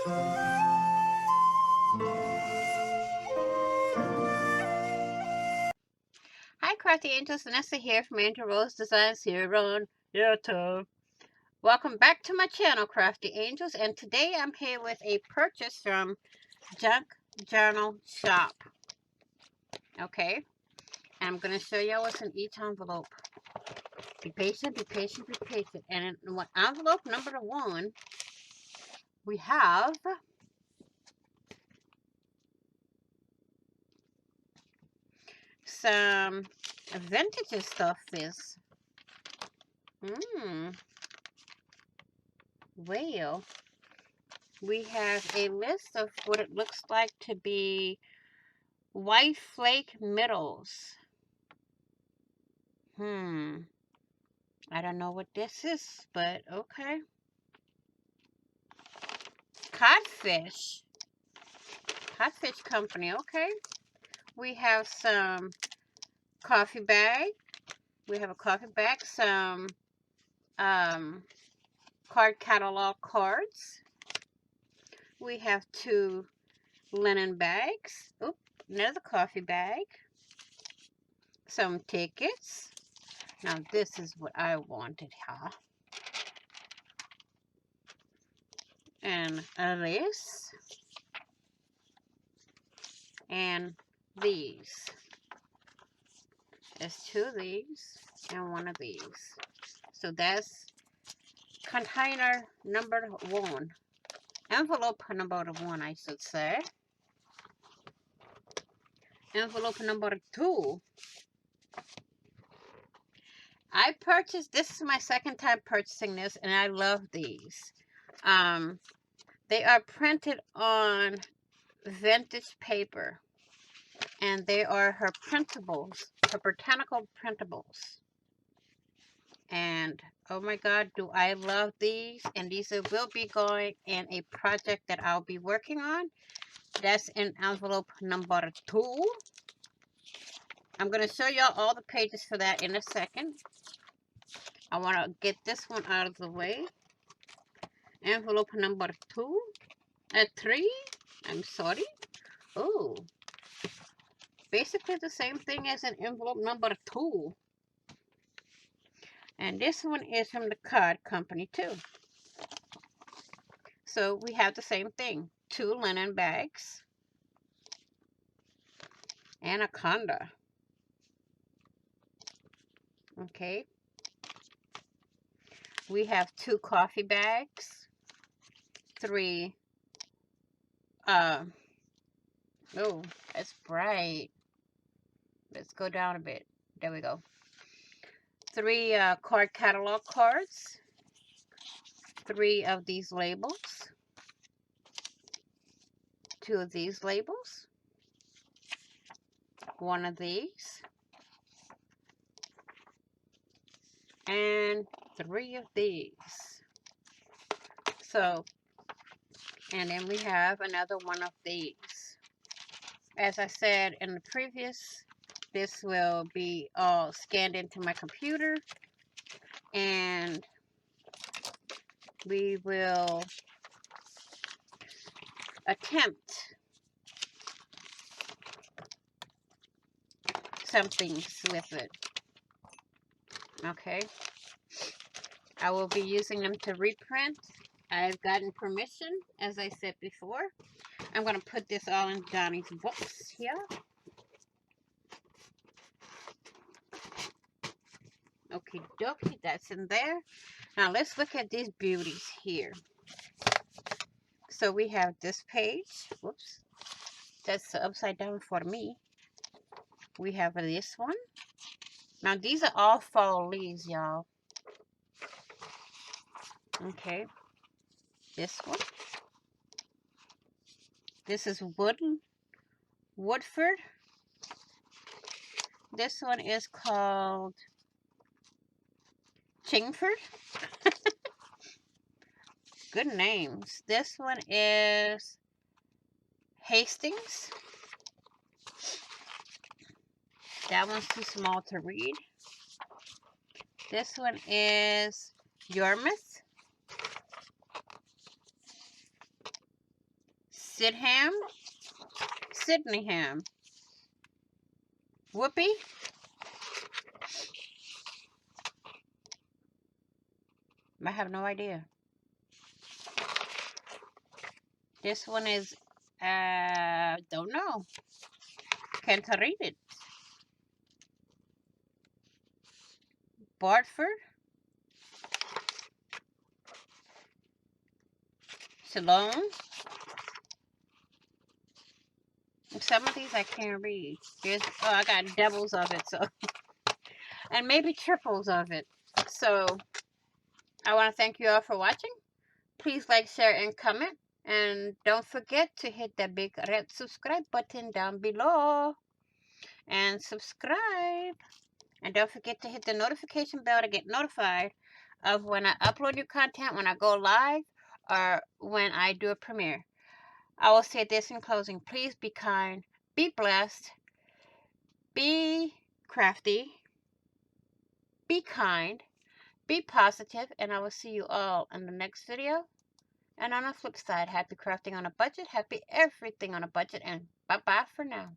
Hi, Crafty Angels. Vanessa here from Angel Rose Designs here on YouTube. Welcome back to my channel, Crafty Angels. And today I'm here with a purchase from Junk Journal Shop. Okay. And I'm going to show you what's in each envelope. Be patient, be patient, be patient. And in envelope number 1, we have some vintage stuff. Well, we have a list of what it looks like to be white flake middles. I don't know what this is, but okay. Codfish company, okay. We have some coffee bag. We have a coffee bag, some card catalog cards. We have 2 linen bags. Oop, another coffee bag. Some tickets. Now this is what I wanted, huh? And this. And these. There's 2 of these and 1 of these. So that's container number 1. Envelope number 1, I should say. Envelope number 2. I purchased, this is my second time purchasing this, and I love these. They are printed on vintage paper, and they are her printables, her botanical printables. And oh my god, do I love these. And these will be going in a project that I'll be working on. That's in envelope number 2. I'm going to show y'all all the pages for that in a second. I want to get this one out of the way. Envelope number 3. I'm sorry. Oh, basically the same thing as an envelope number 2. And this one is from the card company too. So we have the same thing. 2 linen bags. Anaconda. Okay. We have 2 coffee bags. 3. Oh, that's bright. Let's go down a bit. There we go. 3 card catalog cards. 3 of these labels. 2 of these labels. 1 of these. And 3 of these. So, and then we have another 1 of these. As I said in the previous, this will be all scanned into my computer, and we will attempt some things with it. Okay. I will be using them to reprint. I've gotten permission, as I said before. I'm going to put this all in Johnny's books here. Okie dokie, that's in there. Now let's look at these beauties here. So we have this page. Whoops. That's upside down for me. We have this one. Now these are all fall leaves, y'all. Okay. This one. This is Woodford. This one is called Chingford. Good names. This one is Hastings. That one's too small to read. This one is Yarmouth. Sydney ham, Whoopi, I have no idea. This one is, don't know. Can't read it. Bartford, Salone. Some of these I can't read. I got doubles of it, so, and maybe triples of it. So, I want to thank you all for watching. Please like, share, and comment. And don't forget to hit that big red subscribe button down below. And subscribe. And don't forget to hit the notification bell to get notified of when I upload new content, when I go live, or when I do a premiere. I will say this in closing. Please be kind, be blessed, be crafty, be kind, be positive, and I will see you all in the next video. And on the flip side, happy crafting on a budget, happy everything on a budget, and bye-bye for now.